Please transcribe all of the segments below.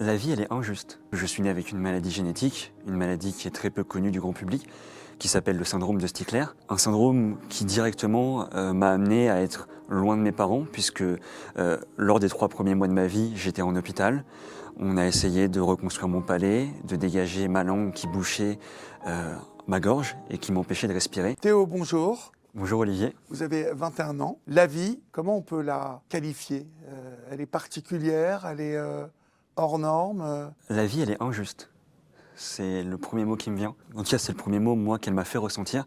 La vie, elle est injuste. Je suis né avec une maladie génétique, une maladie qui est très peu connue du grand public, qui s'appelle le syndrome de Stickler. Un syndrome qui directement m'a amené à être loin de mes parents, puisque lors des 3 premiers mois de ma vie, j'étais en hôpital. On a essayé de reconstruire mon palais, de dégager ma langue qui bouchait ma gorge et qui m'empêchait de respirer. Théo, bonjour. Bonjour Olivier. Vous avez 21 ans. La vie, comment on peut la qualifier? Elle est particulière, elle est hors norme. La vie, elle est injuste. C'est le premier mot qui me vient. En tout cas, c'est le premier mot, moi, qu'elle m'a fait ressentir.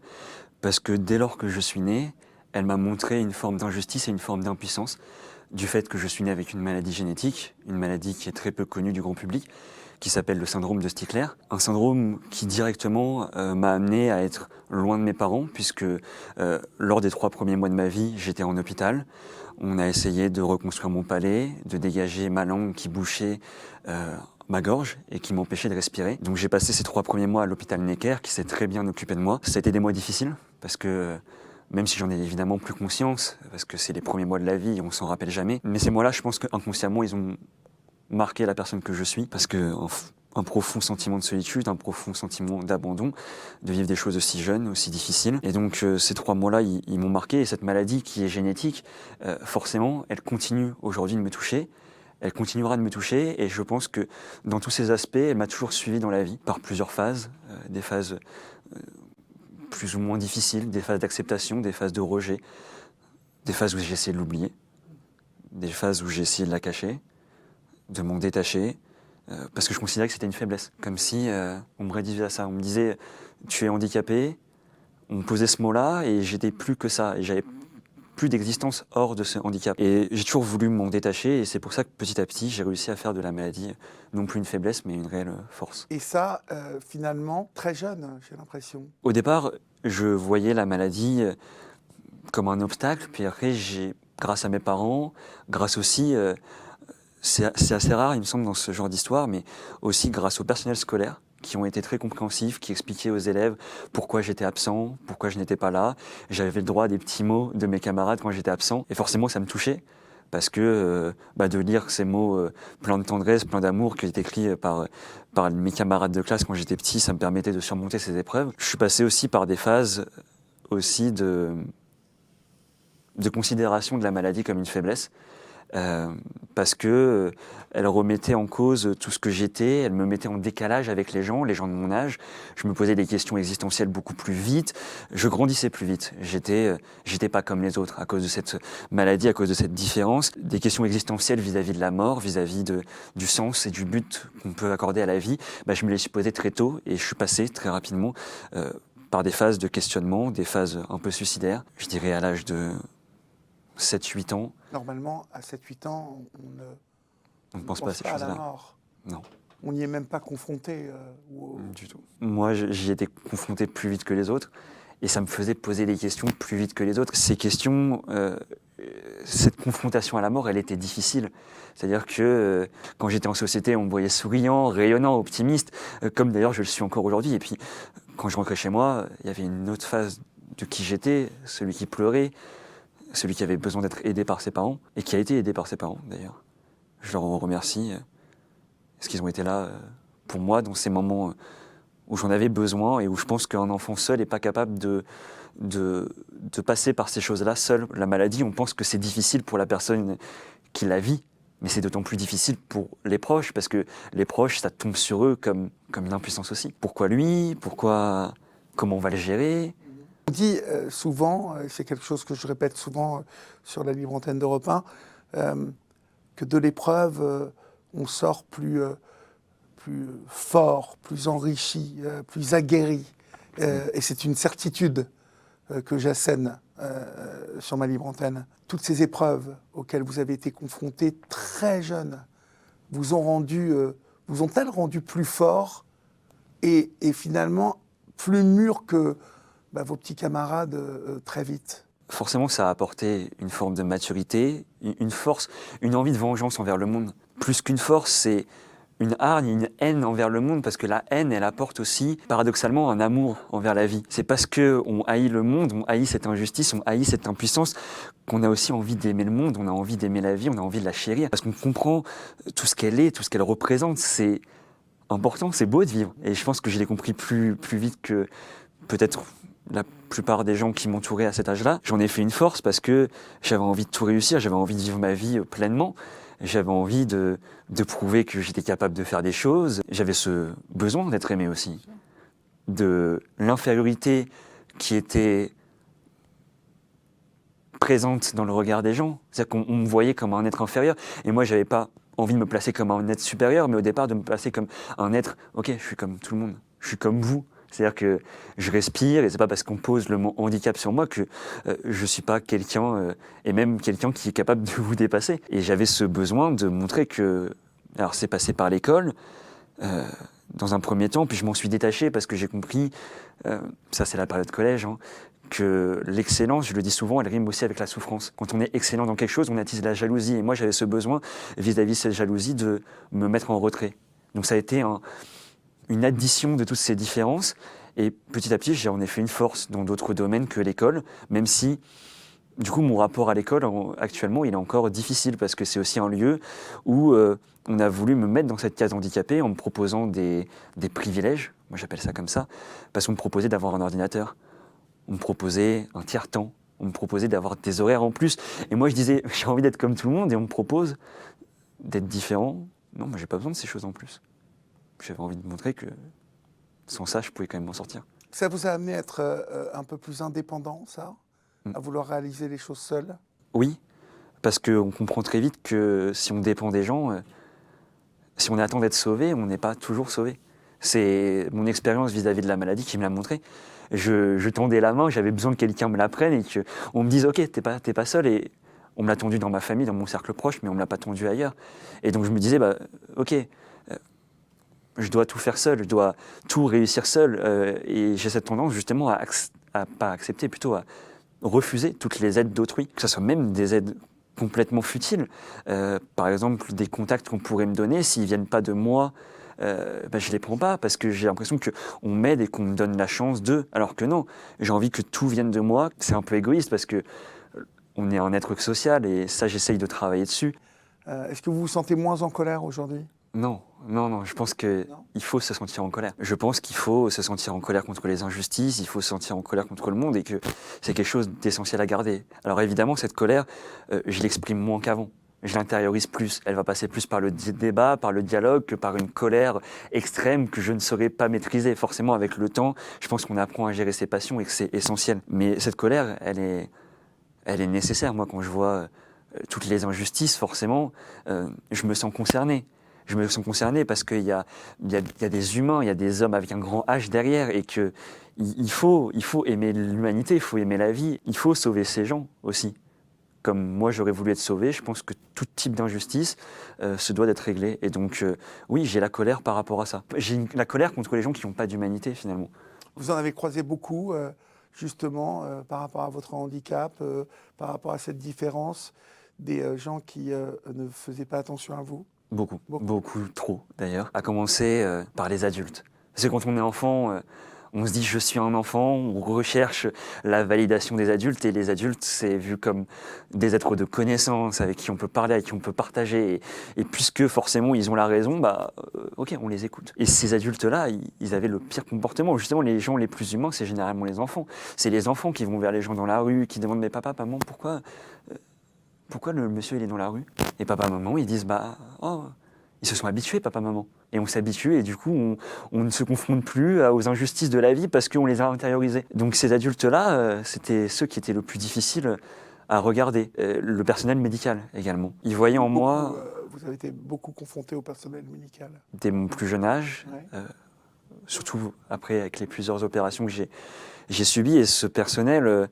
Parce que dès lors que je suis né, elle m'a montré une forme d'injustice et une forme d'impuissance du fait que je suis né avec une maladie génétique, une maladie qui est très peu connue du grand public, qui s'appelle le syndrome de Stickler. Un syndrome qui directement m'a amené à être loin de mes parents, puisque lors des 3 premiers mois de ma vie, j'étais en hôpital. On a essayé de reconstruire mon palais, de dégager ma langue qui bouchait ma gorge et qui m'empêchait de respirer. Donc j'ai passé ces 3 premiers mois à l'hôpital Necker, qui s'est très bien occupé de moi. Ça a été des mois difficiles, parce que même si j'en ai évidemment plus conscience, parce que c'est les premiers mois de la vie, on s'en rappelle jamais. Mais ces mois-là, je pense qu'inconsciemment, ils ont marqué la personne que je suis, parce que un profond sentiment de solitude, un profond sentiment d'abandon, de vivre des choses aussi jeunes, aussi difficiles. Et donc ces 3 mois-là, ils m'ont marqué. Et cette maladie qui est génétique, forcément, elle continue aujourd'hui de me toucher. Elle continuera de me toucher. Et je pense que dans tous ces aspects, elle m'a toujours suivi dans la vie, par plusieurs phases, des phases plus ou moins difficiles, des phases d'acceptation, des phases de rejet, des phases où j'ai essayé de l'oublier, des phases où j'ai essayé de la cacher, de m'en détacher, parce que je considérais que c'était une faiblesse. Comme si on me réduisait à ça. On me disait « tu es handicapé », on me posait ce mot-là et j'étais plus que ça. Et j'avais plus d'existence hors de ce handicap. Et j'ai toujours voulu m'en détacher et c'est pour ça que petit à petit, j'ai réussi à faire de la maladie non plus une faiblesse, mais une réelle force. Et ça, finalement, très jeune, j'ai l'impression. Au départ, je voyais la maladie comme un obstacle, puis après, grâce à mes parents, grâce aussi... c'est assez rare, il me semble, dans ce genre d'histoire, mais aussi grâce au personnel scolaire, qui ont été très compréhensifs, qui expliquaient aux élèves pourquoi j'étais absent, pourquoi je n'étais pas là. J'avais le droit à des petits mots de mes camarades quand j'étais absent, et forcément ça me touchait, parce que de lire ces mots pleins de tendresse, pleins d'amour, qui étaient écrits par mes camarades de classe quand j'étais petit, ça me permettait de surmonter ces épreuves. Je suis passé aussi par des phases aussi de considération de la maladie comme une faiblesse. Parce que elle remettait en cause tout ce que j'étais, elle me mettait en décalage avec les gens de mon âge. Je me posais des questions existentielles beaucoup plus vite, je grandissais plus vite. J'étais pas comme les autres à cause de cette maladie, à cause de cette différence. Des questions existentielles vis-à-vis de la mort, vis-à-vis du sens et du but qu'on peut accorder à la vie, je me les suis posées très tôt et je suis passé très rapidement par des phases de questionnement, des phases un peu suicidaires. Je dirais à l'âge de 7-8 ans. Normalement, à 7-8 ans, On ne pense pas à ces à la choses-là. mort. Non. On n'y est même pas confronté. Du tout. Moi, j'y étais confronté plus vite que les autres et ça me faisait poser des questions plus vite que les autres. Ces questions, cette confrontation à la mort, elle était difficile. C'est-à-dire que quand j'étais en société, on me voyait souriant, rayonnant, optimiste, comme d'ailleurs je le suis encore aujourd'hui. Et puis, quand je rentrais chez moi, il y avait une autre phase de qui j'étais, celui qui pleurait, celui qui avait besoin d'être aidé par ses parents, et qui a été aidé par ses parents d'ailleurs. Je leur en remercie, parce qu'ils ont été là pour moi dans ces moments où j'en avais besoin et où je pense qu'un enfant seul n'est pas capable de passer par ces choses-là seul. La maladie, on pense que c'est difficile pour la personne qui la vit, mais c'est d'autant plus difficile pour les proches, parce que les proches, ça tombe sur eux comme une impuissance aussi. Pourquoi lui? Comment on va le gérer? On dit souvent, c'est quelque chose que je répète souvent sur la libre antenne d'Europe 1, que de l'épreuve, on sort plus fort, plus enrichi, plus aguerri. Et c'est une certitude que j'assène sur ma libre antenne. Toutes ces épreuves auxquelles vous avez été confrontés très jeunes vous ont-elles rendu plus fort et finalement plus mûr que vos petits camarades très vite? Forcément, ça a apporté une forme de maturité, une force, une envie de vengeance envers le monde. Plus qu'une force, c'est une hargne, une haine envers le monde, parce que la haine, elle apporte aussi, paradoxalement, un amour envers la vie. C'est parce qu'on haït le monde, on haït cette injustice, on haït cette impuissance, qu'on a aussi envie d'aimer le monde, on a envie d'aimer la vie, on a envie de la chérir, parce qu'on comprend tout ce qu'elle est, tout ce qu'elle représente. C'est important, c'est beau de vivre. Et je pense que je l'ai compris plus vite que peut-être la plupart des gens qui m'entouraient à cet âge-là. J'en ai fait une force parce que j'avais envie de tout réussir, j'avais envie de vivre ma vie pleinement. J'avais envie de prouver que j'étais capable de faire des choses. J'avais ce besoin d'être aimé aussi. De l'infériorité qui était présente dans le regard des gens. C'est-à-dire qu'on me voyait comme un être inférieur. Et moi, j'avais pas envie de me placer comme un être supérieur, mais au départ, de me placer comme un être, ok, je suis comme tout le monde. Je suis comme vous. C'est-à-dire que je respire et c'est pas parce qu'on pose le mot handicap sur moi que je suis pas quelqu'un, et même quelqu'un qui est capable de vous dépasser. Et j'avais ce besoin de montrer que, alors c'est passé par l'école, dans un premier temps, puis je m'en suis détaché parce que j'ai compris, ça c'est la période collège, hein, que l'excellence, je le dis souvent, elle rime aussi avec la souffrance. Quand on est excellent dans quelque chose, on attise la jalousie. Et moi j'avais ce besoin, vis-à-vis de cette jalousie, de me mettre en retrait. Donc ça a été une addition de toutes ces différences. Et petit à petit, j'ai en effet une force dans d'autres domaines que l'école, même si, du coup, mon rapport à l'école, actuellement, il est encore difficile, parce que c'est aussi un lieu où on a voulu me mettre dans cette case handicapée en me proposant des privilèges, moi j'appelle ça comme ça, parce qu'on me proposait d'avoir un ordinateur, on me proposait un tiers-temps, on me proposait d'avoir des horaires en plus. Et moi je disais, j'ai envie d'être comme tout le monde, et on me propose d'être différent. Non, moi j'ai pas besoin de ces choses en plus. J'avais envie de montrer que sans ça, je pouvais quand même m'en sortir. Ça vous a amené à être un peu plus indépendant, ça? À vouloir réaliser les choses seul? Oui, parce qu'on comprend très vite que si on dépend des gens, si on attend d'être sauvé, on n'est pas toujours sauvé. C'est mon expérience vis-à-vis de la maladie qui me l'a montré. Je tendais la main, j'avais besoin que quelqu'un me la prenne et qu'on me dise « Ok, t'es pas seul ». Et on me l'a tendu dans ma famille, dans mon cercle proche, mais on ne me l'a pas tendu ailleurs. Et donc je me disais bah, « Ok, je dois tout faire seul, je dois tout réussir seul. Et j'ai cette tendance justement à pas accepter, plutôt à refuser toutes les aides d'autrui, que ce soit même des aides complètement futiles. Par exemple, des contacts qu'on pourrait me donner, s'ils ne viennent pas de moi, je ne les prends pas parce que j'ai l'impression qu'on m'aide et qu'on me donne la chance d'eux. Alors que non, j'ai envie que tout vienne de moi. C'est un peu égoïste parce que on est un être social et ça, j'essaye de travailler dessus. Est-ce que vous vous sentez moins en colère aujourd'hui? Non, je pense qu'il faut se sentir en colère. Je pense qu'il faut se sentir en colère contre les injustices, il faut se sentir en colère contre le monde et que c'est quelque chose d'essentiel à garder. Alors évidemment, cette colère, je l'exprime moins qu'avant. Je l'intériorise plus. Elle va passer plus par le débat, par le dialogue, que par une colère extrême que je ne saurais pas maîtriser. Forcément, avec le temps, je pense qu'on apprend à gérer ses passions et que c'est essentiel. Mais cette colère, elle est nécessaire. Moi, quand je vois toutes les injustices, forcément, je me sens concerné. Je me sens concerné parce qu'il y a des humains, il y a des hommes avec un grand H derrière et qu'il faut aimer l'humanité, il faut aimer la vie, il faut sauver ces gens aussi. Comme moi j'aurais voulu être sauvé, je pense que tout type d'injustice se doit d'être réglé. Et donc oui, j'ai la colère par rapport à ça. J'ai la colère contre les gens qui n'ont pas d'humanité finalement. Vous en avez croisé beaucoup, justement, par rapport à votre handicap, par rapport à cette différence, des gens qui ne faisaient pas attention à vous? Beaucoup trop d'ailleurs. À commencer par les adultes. Parce que quand on est enfant, on se dit je suis un enfant, on recherche la validation des adultes et les adultes c'est vu comme des êtres de connaissance avec qui on peut parler, avec qui on peut partager et puisque forcément ils ont la raison, ok on les écoute. Et ces adultes-là, ils avaient le pire comportement. Justement les gens les plus humains c'est généralement les enfants. C'est les enfants qui vont vers les gens dans la rue, qui demandent mais papa, maman pourquoi le monsieur il est dans la rue? Et papa, maman, ils disent ils se sont habitués, papa, maman. Et on s'habitue et du coup, on ne se confronte plus aux injustices de la vie parce qu'on les a intériorisées. Donc ces adultes-là, c'était ceux qui étaient le plus difficile à regarder. Le personnel médical également. Ils voyaient en moi... Vous avez été beaucoup confronté au personnel médical? Dès mon plus jeune âge, ouais. Surtout après avec les plusieurs opérations que j'ai subies. Et ce personnel...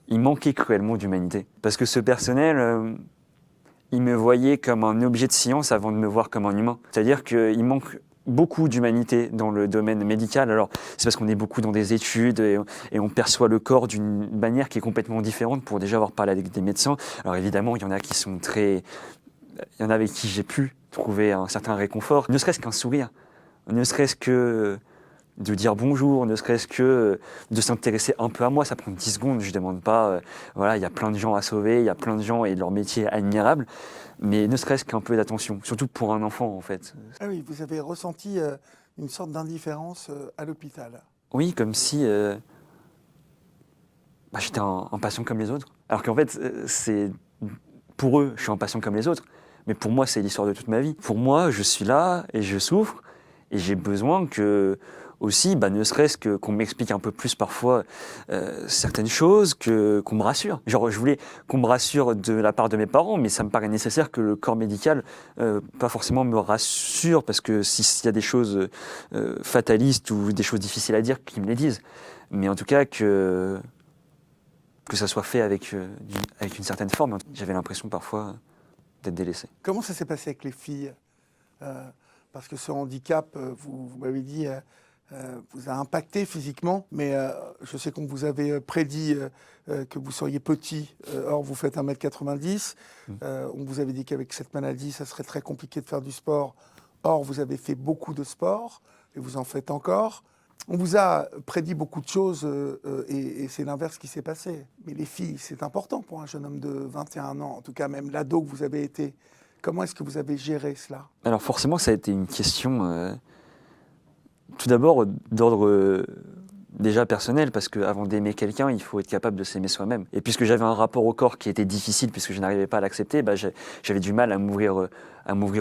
il manquait cruellement d'humanité. Parce que ce personnel, il me voyait comme un objet de science avant de me voir comme un humain. C'est-à-dire qu'il manque beaucoup d'humanité dans le domaine médical. Alors, c'est parce qu'on est beaucoup dans des études et on perçoit le corps d'une manière qui est complètement différente pour déjà avoir parlé avec des médecins. Alors évidemment, il y en a qui sont très... Il y en a avec qui j'ai pu trouver un certain réconfort, ne serait-ce qu'un sourire, ne serait-ce que de dire bonjour, ne serait-ce que de s'intéresser un peu à moi. Ça prend 10 secondes, je ne demande pas, voilà, il y a plein de gens à sauver, il y a plein de gens et leur métier est admirable, mais ne serait-ce qu'un peu d'attention, surtout pour un enfant en fait. Ah oui, vous avez ressenti une sorte d'indifférence à l'hôpital. Oui, comme si j'étais un patient comme les autres. Alors qu'en fait, pour eux, je suis un patient comme les autres, mais pour moi, c'est l'histoire de toute ma vie. Pour moi, je suis là et je souffre, et j'ai besoin que aussi, ne serait-ce que qu'on m'explique un peu plus parfois certaines choses, qu'on me rassure. Genre, je voulais qu'on me rassure de la part de mes parents, mais ça me paraît nécessaire que le corps médical, pas forcément me rassure, parce que s'il y a des choses fatalistes ou des choses difficiles à dire, qu'ils me les disent. Mais en tout cas, que ça soit fait avec une certaine forme. J'avais l'impression parfois d'être délaissé. Comment ça s'est passé avec les filles parce que ce handicap, vous m'avez dit, vous a impacté physiquement, mais je sais qu'on vous avait prédit que vous seriez petit, or vous faites 1m90. On vous avait dit qu'avec cette maladie, ça serait très compliqué de faire du sport. Or, vous avez fait beaucoup de sport, et vous en faites encore. On vous a prédit beaucoup de choses, et c'est l'inverse qui s'est passé. Mais les filles, c'est important pour un jeune homme de 21 ans, en tout cas même l'ado que vous avez été. Comment est-ce que vous avez géré cela? Alors forcément, ça a été une question, tout d'abord, d'ordre déjà personnel, parce qu'avant d'aimer quelqu'un, il faut être capable de s'aimer soi-même. Et puisque j'avais un rapport au corps qui était difficile, puisque je n'arrivais pas à l'accepter, j'avais du mal à m'ouvrir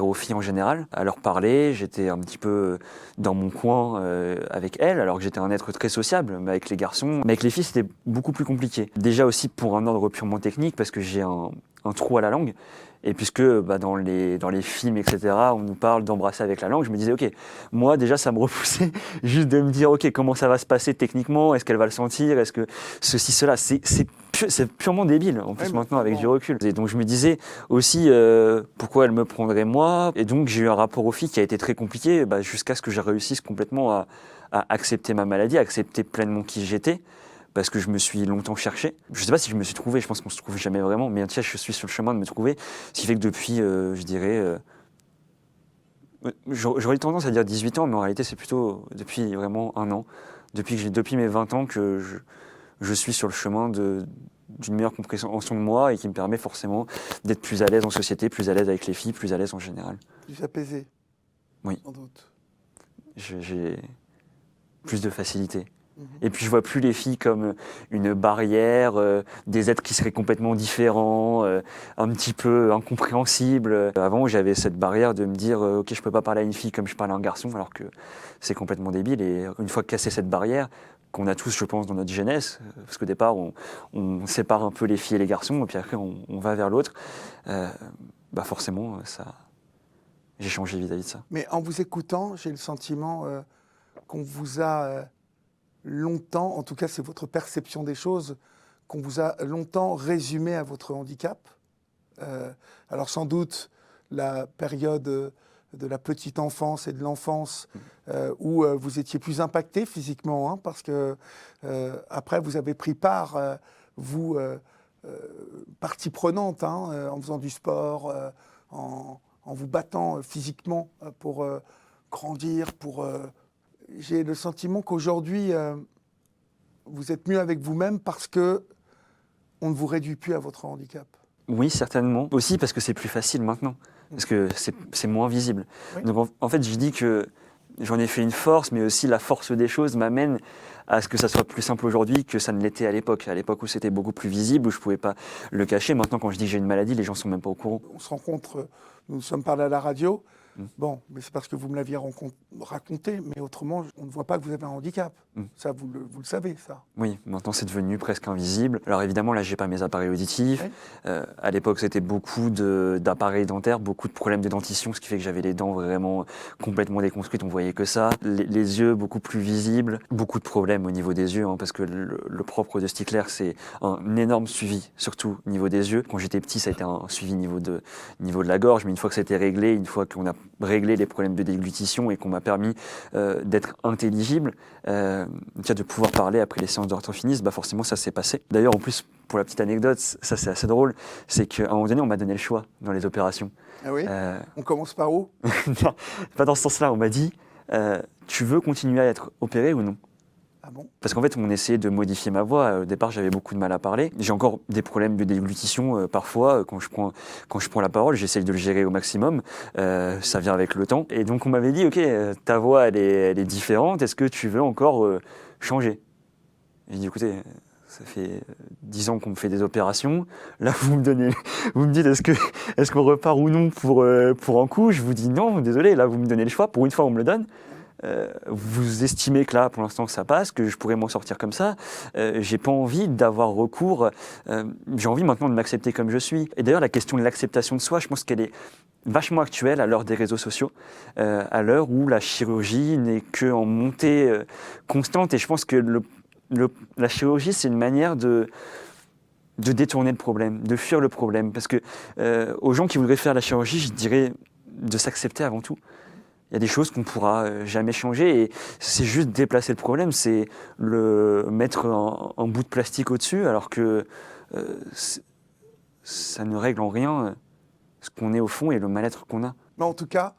aux filles en général, à leur parler. J'étais un petit peu dans mon coin avec elles, alors que j'étais un être très sociable, mais avec les garçons. Mais avec les filles, c'était beaucoup plus compliqué. Déjà aussi pour un ordre purement technique, parce que j'ai un trou à la langue. Et puisque dans les films, etc., on nous parle d'embrasser avec la langue, je me disais, ok, moi déjà ça me repoussait juste de me dire, ok, comment ça va se passer techniquement, est-ce qu'elle va le sentir, est-ce que ceci, cela, c'est purement débile, en plus maintenant avec du recul. Et donc je me disais aussi, pourquoi elle me prendrait moi. Et donc j'ai eu un rapport aux filles qui a été très compliqué, jusqu'à ce que je réussisse complètement à accepter ma maladie, à accepter pleinement qui j'étais. Parce que je me suis longtemps cherché. Je ne sais pas si je me suis trouvé, je pense qu'on ne se trouve jamais vraiment, mais en tout cas, je suis sur le chemin de me trouver. Ce qui fait que depuis, je dirais, j'aurais tendance à dire 18 ans, mais en réalité, c'est plutôt depuis vraiment un an. Depuis mes 20 ans que je suis sur le chemin d'une meilleure compréhension de moi et qui me permet forcément d'être plus à l'aise en société, plus à l'aise avec les filles, plus à l'aise en général. Plus apaisé. Oui. Sans doute. J'ai plus de facilité. Et puis je vois plus les filles comme une barrière, des êtres qui seraient complètement différents, un petit peu incompréhensibles. Avant, j'avais cette barrière de me dire ok, je peux pas parler à une fille comme je parle à un garçon, alors que c'est complètement débile. Et une fois cassé cette barrière, qu'on a tous, je pense, dans notre jeunesse, parce qu'au départ, on sépare un peu les filles et les garçons, et puis après, on va vers l'autre, forcément, j'ai changé vis-à-vis de ça. Mais en vous écoutant, j'ai le sentiment qu'on vous a longtemps, en tout cas c'est votre perception des choses, qu'on vous a longtemps résumé à votre handicap. Alors sans doute la période de la petite enfance et de l'enfance où vous étiez plus impacté physiquement, parce que après vous avez pris part, vous, partie prenante, en faisant du sport, en vous battant physiquement pour grandir, j'ai le sentiment qu'aujourd'hui, vous êtes mieux avec vous-même parce que on ne vous réduit plus à votre handicap. Oui, certainement. Aussi parce que c'est plus facile maintenant, parce que c'est moins visible. Oui. Donc en fait, je dis que j'en ai fait une force, mais aussi la force des choses m'amène à ce que ça soit plus simple aujourd'hui que ça ne l'était à l'époque. À l'époque où c'était beaucoup plus visible, où je ne pouvais pas le cacher. Maintenant, quand je dis que j'ai une maladie, les gens ne sont même pas au courant. On se rencontre, nous nous sommes parlé à la radio. Bon, mais c'est parce que vous me l'aviez raconté, mais autrement, on ne voit pas que vous avez un handicap. Ça, vous le savez, ça. Oui, maintenant c'est devenu presque invisible. Alors évidemment, là, j'ai pas mes appareils auditifs. Oui. À l'époque, c'était beaucoup d'appareils dentaires, beaucoup de problèmes de dentition, ce qui fait que j'avais les dents vraiment complètement déconstruites, on voyait que ça. Les yeux beaucoup plus visibles, beaucoup de problèmes au niveau des yeux, parce que le propre de Stickler, c'est un énorme suivi, surtout au niveau des yeux. Quand j'étais petit, ça a été un suivi niveau de la gorge, mais une fois que ça a été réglé, une fois qu'on a réglé les problèmes de déglutition et qu'on m'a permis d'être intelligible, de pouvoir parler après les séances d'orthophonisme, forcément ça s'est passé. D'ailleurs, en plus, pour la petite anecdote, ça c'est assez drôle, c'est qu'à un moment donné, on m'a donné le choix dans les opérations. Ah oui. On commence par où? Non, pas dans ce sens-là. On m'a dit, tu veux continuer à être opéré ou non? Ah bon? Parce qu'en fait, on essayait de modifier ma voix. Au départ, j'avais beaucoup de mal à parler. J'ai encore des problèmes de déglutition parfois. Quand je prends la parole, j'essaye de le gérer au maximum. Ça vient avec le temps. Et donc, on m'avait dit, OK, ta voix, elle est différente. Est-ce que tu veux encore changer? J'ai dit, écoutez, ça fait 10 ans qu'on me fait des opérations. Là, vous me dites, est-ce qu'on repart ou non pour un coup? Je vous dis non, désolé. Là, vous me donnez le choix. Pour une fois, on me le donne. Vous estimez que là, pour l'instant, ça passe, que je pourrais m'en sortir comme ça. J'ai pas envie d'avoir recours. J'ai envie maintenant de m'accepter comme je suis. Et d'ailleurs, la question de l'acceptation de soi, je pense qu'elle est vachement actuelle à l'heure des réseaux sociaux, à l'heure où la chirurgie n'est qu'en montée constante. Et je pense que la chirurgie, c'est une manière de détourner le problème, de fuir le problème. Parce que aux gens qui voudraient faire la chirurgie, je dirais de s'accepter avant tout. Il y a des choses qu'on ne pourra jamais changer et c'est juste déplacer le problème, c'est le mettre un bout de plastique au-dessus alors que ça ne règle en rien ce qu'on est au fond et le mal-être qu'on a. Mais en tout cas,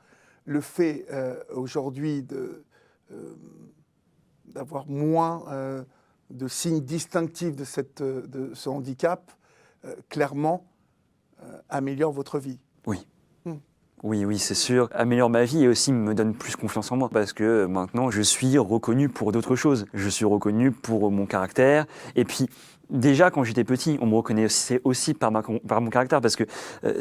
le fait aujourd'hui d'avoir moins de signes distinctifs de ce handicap, clairement, améliore votre vie. Oui. Oui, c'est sûr. Améliore ma vie et aussi me donne plus confiance en moi parce que maintenant, je suis reconnu pour d'autres choses. Je suis reconnu pour mon caractère. Et puis, déjà, quand j'étais petit, on me reconnaissait aussi par mon caractère parce que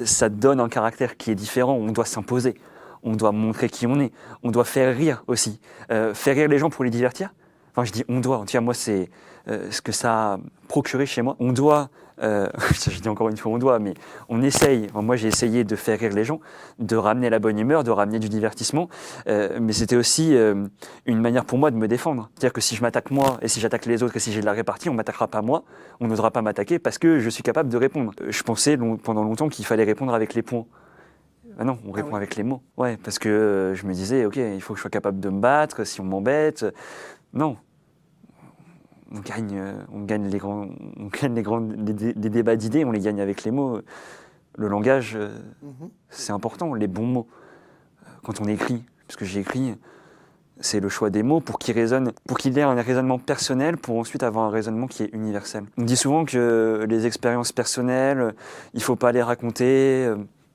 ça donne un caractère qui est différent. On doit s'imposer. On doit montrer qui on est. On doit faire rire aussi. Faire rire les gens pour les divertir. Enfin, je dis on doit. En tout cas, moi, c'est ce que ça a procuré chez moi. On doit... je dis encore une fois on doit, mais on essaye. Enfin, moi j'ai essayé de faire rire les gens, de ramener la bonne humeur, de ramener du divertissement, mais c'était aussi une manière pour moi de me défendre. C'est-à-dire que si je m'attaque moi et si j'attaque les autres et si j'ai de la répartie, on ne m'attaquera pas moi, on n'osera pas m'attaquer parce que je suis capable de répondre. Je pensais pendant longtemps qu'il fallait répondre avec les poings. Ah non, on répond avec les mots. Ouais, parce que je me disais, ok, il faut que je sois capable de me battre si on m'embête. Non. On gagne les débats d'idées, on les gagne avec les mots. Le langage, c'est important, les bons mots. Quand on écrit, parce que j'ai écrit, c'est le choix des mots pour qu'il résonne, pour qu'il ait un raisonnement personnel, pour ensuite avoir un raisonnement qui est universel. On dit souvent que les expériences personnelles, il ne faut pas les raconter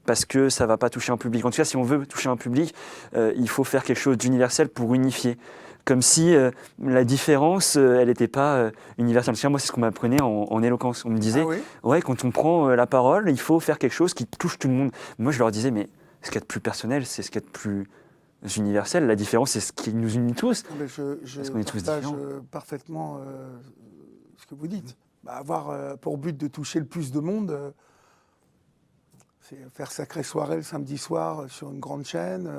parce que ça ne va pas toucher un public. En tout cas, si on veut toucher un public, il faut faire quelque chose d'universel pour unifier. Comme si la différence, elle n'était pas universelle. Moi, c'est ce qu'on m'apprenait en éloquence. On me disait, ouais, quand on prend la parole, il faut faire quelque chose qui touche tout le monde. Moi, je leur disais, mais ce qu'il y a de plus personnel, c'est ce qu'il y a de plus universel. La différence, c'est ce qui nous unit tous. Je partage parfaitement ce que vous dites. Avoir pour but de toucher le plus de monde, c'est faire sacrée soirée le samedi soir sur une grande chaîne.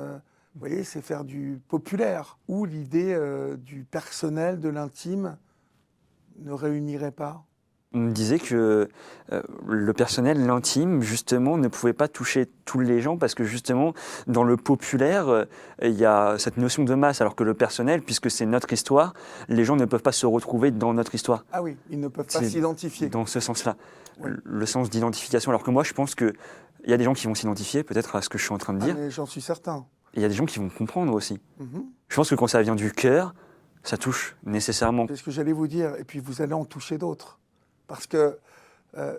Vous voyez, c'est faire du populaire, où l'idée du personnel, de l'intime, ne réunirait pas. On me disait que le personnel, l'intime, justement, ne pouvait pas toucher tous les gens parce que, justement, dans le populaire, il y a cette notion de masse, alors que le personnel, puisque c'est notre histoire, les gens ne peuvent pas se retrouver dans notre histoire. Ah oui, ils ne peuvent pas s'identifier. Dans ce sens-là, le sens d'identification. Alors que moi, je pense qu'il y a des gens qui vont s'identifier, peut-être à ce que je suis en train de dire. Mais j'en suis certain. Il y a des gens qui vont comprendre aussi. Je pense que quand ça vient du cœur, ça touche nécessairement. C'est ce que j'allais vous dire, et puis vous allez en toucher d'autres. Parce que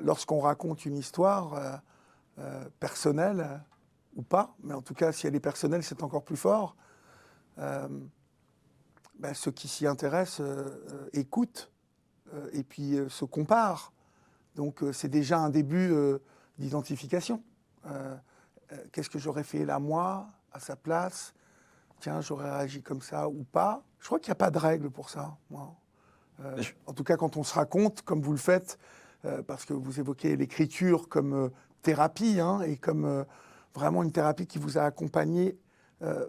lorsqu'on raconte une histoire personnelle, ou pas, mais en tout cas, si elle est personnelle, c'est encore plus fort, ceux qui s'y intéressent écoutent et puis se comparent. Donc c'est déjà un début d'identification. Qu'est-ce que j'aurais fait là, moi, à sa place? Tiens, j'aurais réagi comme ça ou pas. Je crois qu'il n'y a pas de règle pour ça, moi. En tout cas, quand on se raconte, comme vous le faites, parce que vous évoquez l'écriture comme thérapie, et comme vraiment une thérapie qui vous a accompagné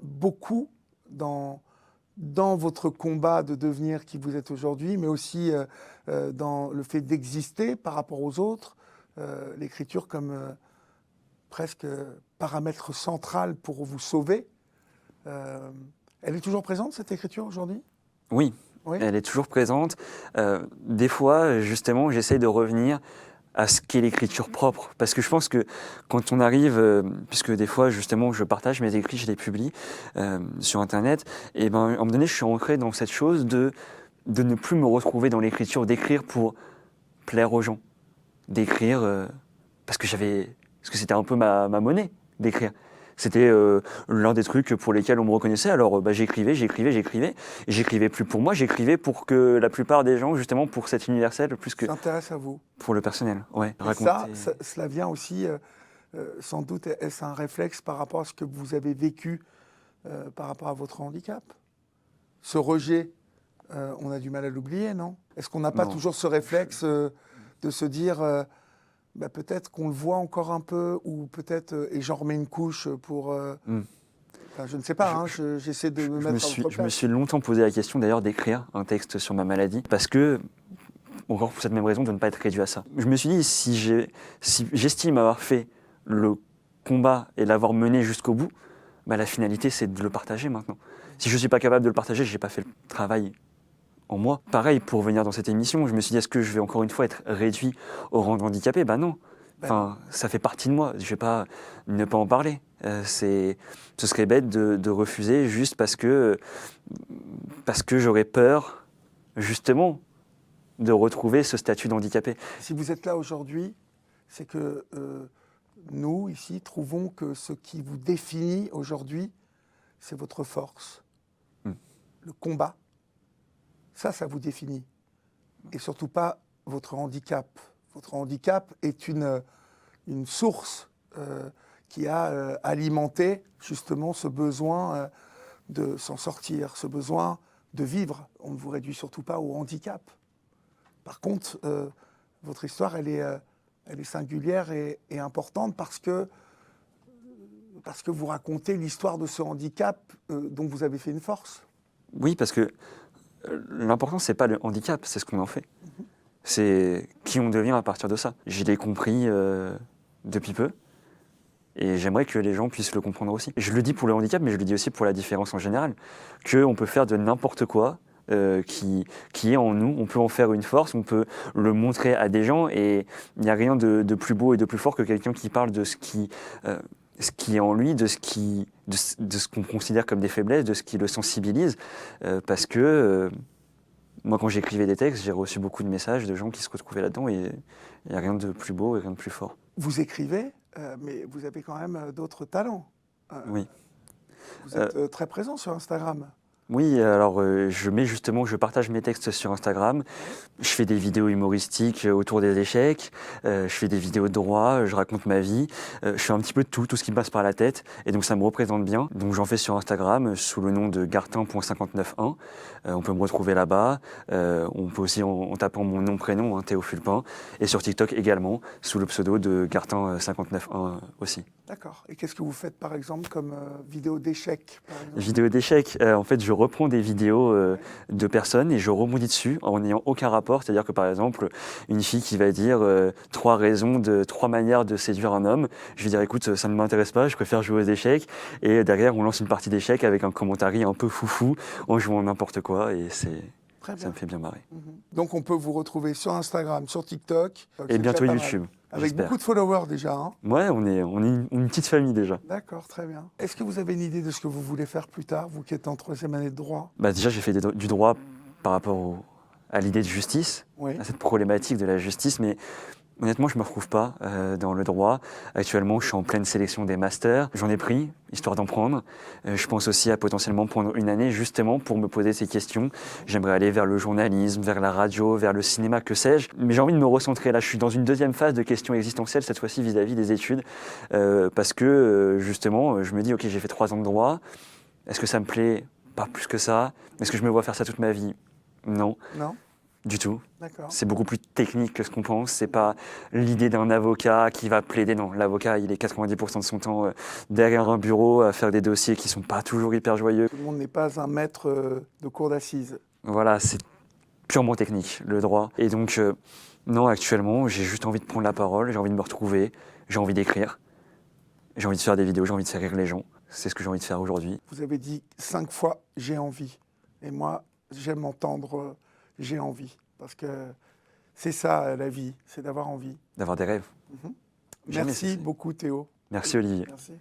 beaucoup dans votre combat de devenir qui vous êtes aujourd'hui, mais aussi dans le fait d'exister par rapport aux autres, l'écriture comme presque paramètre central pour vous sauver. Elle est toujours présente, cette écriture, aujourd'hui? Oui, Oui. elle est toujours présente. Des fois, justement, j'essaye de revenir à ce qu'est l'écriture propre. Parce que je pense que quand on arrive, puisque des fois, justement, je partage mes écrits, je les publie sur Internet, et ben, à un moment donné, je suis ancré dans cette chose de ne plus me retrouver dans l'écriture, d'écrire pour plaire aux gens, d'écrire parce que c'était un peu ma monnaie, d'écrire. C'était l'un des trucs pour lesquels on me reconnaissait. Alors j'écrivais. Et j'écrivais plus pour moi, j'écrivais pour que la plupart des gens, justement, pour cet universel, plus que S'intéresse à vous. pour le personnel. Ouais, Et raconter. cela vient aussi, sans doute, est-ce un réflexe par rapport à ce que vous avez vécu par rapport à votre handicap? Ce rejet, on a du mal à l'oublier, non? Est-ce qu'on n'a pas Non. toujours ce réflexe de se dire, peut-être qu'on le voit encore un peu, ou peut-être, et j'en remets une couche pour... Enfin, je ne sais pas, j'essaie de me mettre à votre Je me place. suis longtemps posé la question d'ailleurs d'écrire un texte sur ma maladie, parce que, encore pour cette même raison, de ne pas être réduit à ça. Je me suis dit, si j'estime avoir fait le combat et l'avoir mené jusqu'au bout, la finalité c'est de le partager maintenant. Si je ne suis pas capable de le partager, je n'ai pas fait le travail en moi. Pareil, pour venir dans cette émission, je me suis dit, est-ce que je vais encore une fois être réduit au rang de handicapé? Non. Enfin, ça fait partie de moi. Je ne vais pas ne pas en parler. Ce serait bête de refuser juste parce que j'aurais peur, justement, de retrouver ce statut d'handicapé. Si vous êtes là aujourd'hui, c'est que nous, ici, trouvons que ce qui vous définit aujourd'hui, c'est votre force, le combat. Ça vous définit. Et surtout pas votre handicap. Votre handicap est une source qui a alimenté justement ce besoin de s'en sortir, ce besoin de vivre. On ne vous réduit surtout pas au handicap. Par contre, votre histoire, elle est singulière et importante parce que vous racontez l'histoire de ce handicap dont vous avez fait une force. Oui, parce que l'important, c'est pas le handicap, c'est ce qu'on en fait. C'est qui on devient à partir de ça. Je l'ai compris depuis peu. Et j'aimerais que les gens puissent le comprendre aussi. Je le dis pour le handicap, mais je le dis aussi pour la différence en général. Qu'on peut faire de n'importe quoi qui est en nous, on peut en faire une force, on peut le montrer à des gens, et il n'y a rien de plus beau et de plus fort que quelqu'un qui parle de ce qui est en lui, de ce qu'on considère comme des faiblesses, de ce qui le sensibilise. Parce que moi, quand j'écrivais des textes, j'ai reçu beaucoup de messages de gens qui se retrouvaient là-dedans, et il n'y a rien de plus beau et rien de plus fort. Vous écrivez, mais vous avez quand même d'autres talents. Oui. Vous êtes très présent sur Instagram. Oui, alors je partage mes textes sur Instagram, je fais des vidéos humoristiques autour des échecs, je fais des vidéos de droit, je raconte ma vie, je fais un petit peu de tout ce qui me passe par la tête, et donc ça me représente bien. Donc j'en fais sur Instagram sous le nom de gartin.591, on peut me retrouver là-bas, on peut aussi en tapant mon nom prénom, Théo Fulpin, et sur TikTok également, sous le pseudo de gartin591 aussi. D'accord. Et qu'est-ce que vous faites par exemple comme vidéo d'échecs? Vidéo d'échecs, en fait je reprends des vidéos de personnes et je rebondis dessus en n'ayant aucun rapport. C'est-à-dire que par exemple, une fille qui va dire 3 manières de séduire un homme, je vais dire écoute, ça ne m'intéresse pas, je préfère jouer aux échecs. Et derrière, on lance une partie d'échecs avec un commentaire un peu foufou en jouant n'importe quoi, et ça me fait bien marrer. Donc on peut vous retrouver sur Instagram, sur TikTok. Et bientôt YouTube. Avec beaucoup de followers déjà. Ouais, on est une petite famille déjà. D'accord, très bien. Est-ce que vous avez une idée de ce que vous voulez faire plus tard, vous qui êtes en 3e année de droit? Déjà, j'ai fait du droit par rapport à l'idée de justice, à cette problématique de la justice, mais honnêtement, je ne me retrouve pas dans le droit. Actuellement, je suis en pleine sélection des masters. J'en ai pris, histoire d'en prendre. Je pense aussi à potentiellement prendre une année, justement, pour me poser ces questions. J'aimerais aller vers le journalisme, vers la radio, vers le cinéma, que sais-je. Mais j'ai envie de me recentrer. Là, je suis dans une deuxième phase de questions existentielles, cette fois-ci vis-à-vis des études. Parce que, justement, je me dis, OK, j'ai fait 3 ans de droit. Est-ce que ça me plaît? Pas plus que ça. Est-ce que je me vois faire ça toute ma vie? Non. Non. Du tout. D'accord. C'est beaucoup plus technique que ce qu'on pense. C'est pas l'idée d'un avocat qui va plaider. Non, l'avocat, il est 90% de son temps derrière un bureau à faire des dossiers qui sont pas toujours hyper joyeux. Tout le monde n'est pas un maître de cour d'assises. Voilà, c'est purement technique, le droit. Et donc, non, actuellement, j'ai juste envie de prendre la parole, j'ai envie de me retrouver, j'ai envie d'écrire. J'ai envie de faire des vidéos, j'ai envie de faire rire les gens. C'est ce que j'ai envie de faire aujourd'hui. Vous avez dit 5 fois « j'ai envie ». Et moi, j'aime entendre j'ai envie ». Parce que c'est ça la vie, c'est d'avoir envie. D'avoir des rêves. Jamais Merci cesser. beaucoup Théo. Merci Olivier. Merci.